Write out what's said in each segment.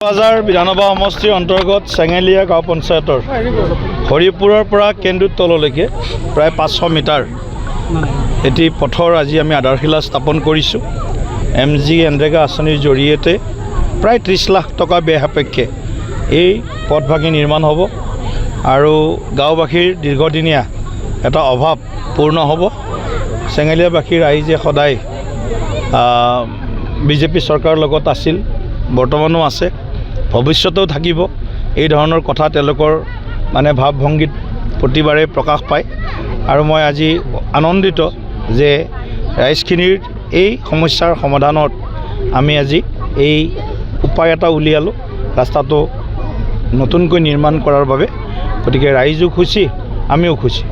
বাজাৰ বিধানসভা সমষ্টিৰ অন্তৰ্গত চেঙেলীয়া গাঁও পঞ্চায়তৰ হৰিপুৰৰ পৰা কেন্দুৰ তললৈকে প্ৰায় 500 মিটাৰ এটি পথৰ আজি আমি আধাৰশিলা স্থাপন কৰিছোঁ। MG এনৰেগা আঁচনিৰ জৰিয়তে প্ৰায় 30 লাখ টকা ব্যয় সাপেক্ষে এই পথভাগি নিৰ্মাণ হ'ব আৰু গাঁওবাসীৰ দীৰ্ঘদিনীয়া এটা অভাৱ পূৰ্ণ হ'ব। চেঙেলীয়াবাসীৰ ৰাইজে সদায় বিজেপি চৰকাৰৰ লগত আছিল, বৰ্তমানো আছে, ভৱিষ্যতেও থাকিব। এই ধৰণৰ কথা তেওঁলোকৰ ভাৱভংগীত প্ৰতিবাৰে প্ৰকাশ পায় আৰু মই আজি আনন্দিত যে ৰাইজখিনিৰ এই সমস্যাৰ সমাধানত আমি আজি এই উপায় এটা উলিয়ালোঁ, ৰাস্তাটো নতুনকৈ নিৰ্মাণ কৰাৰ বাবে। গতিকে ৰাইজো খুচি, আমিও খুচি।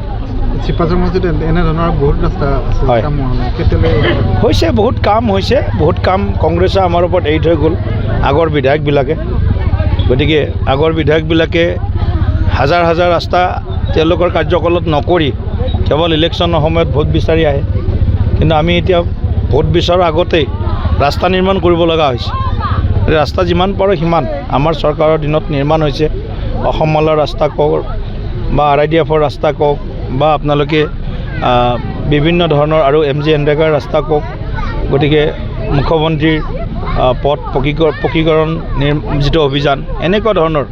চিপাঝাৰ মছজিদ এনেধৰণৰ বহুত ৰাস্তা আছে, হয় হৈছে, বহুত কাম হৈছে, বহুত কাম কংগ্ৰেছে আমাৰ ওপৰত এৰি থৈ গ'ল আগৰ বিধায়কবিলাকে। গতিকে আগৰ বিধায়কবিলাকে হাজাৰ হাজাৰ ৰাস্তা তেওঁলোকৰ কাৰ্যকালত নকৰি কেৱল ইলেকশ্যনৰ সময়ত ভোট বিচাৰি আহে। কিন্তু আমি এতিয়া ভোট বিচৰাৰ আগতেই ৰাস্তা নিৰ্মাণ কৰিব লগা হৈছে। ৰাস্তা যিমান পাৰোঁ সিমান আমাৰ চৰকাৰৰ দিনত নিৰ্মাণ হৈছে। অসম মালৰ ৰাস্তা কওক বা RIDF-ৰ ৰাস্তা কওক বা আপোনালোকে বিভিন্ন ধৰণৰ আৰু MG এনৰেগাৰ ৰাস্তা কওক। গতিকে মুখ্যমন্ত্ৰীৰ পথ পকীকৰণ যিটো অভিযান, এনেকুৱা ধৰণৰ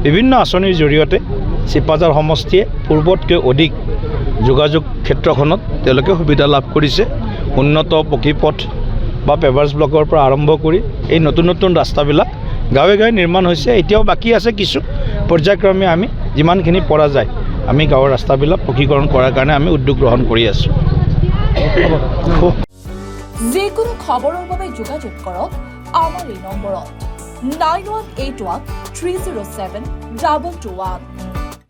বিভিন্ন আঁচনিৰ জৰিয়তে চিপাঝাৰ সমষ্টিয়ে পূৰ্বতকৈ অধিক যোগাযোগ ক্ষেত্ৰখনত তেওঁলোকে সুবিধা লাভ কৰিছে। উন্নত পকী পথ বা পেভাৰ্ছ ব্লকৰ পৰা আৰম্ভ কৰি এই নতুন নতুন ৰাস্তাবিলাক গাঁৱে গাঁৱে নিৰ্মাণ হৈছে। এতিয়াও বাকী আছে কিছু, পৰ্যায়ক্ৰমে আমি যিমানখিনি পৰা যায় আমি গাঁৱৰ ৰাস্তাবিলাক পকীকৰণ কৰাৰ কাৰণে আমি উদ্যোগ গ্ৰহণ কৰি আছোঁ। যিকোনো খবৰৰ বাবে যোগাযোগ কৰক আমাৰ এই নম্বৰত 9181 307 221।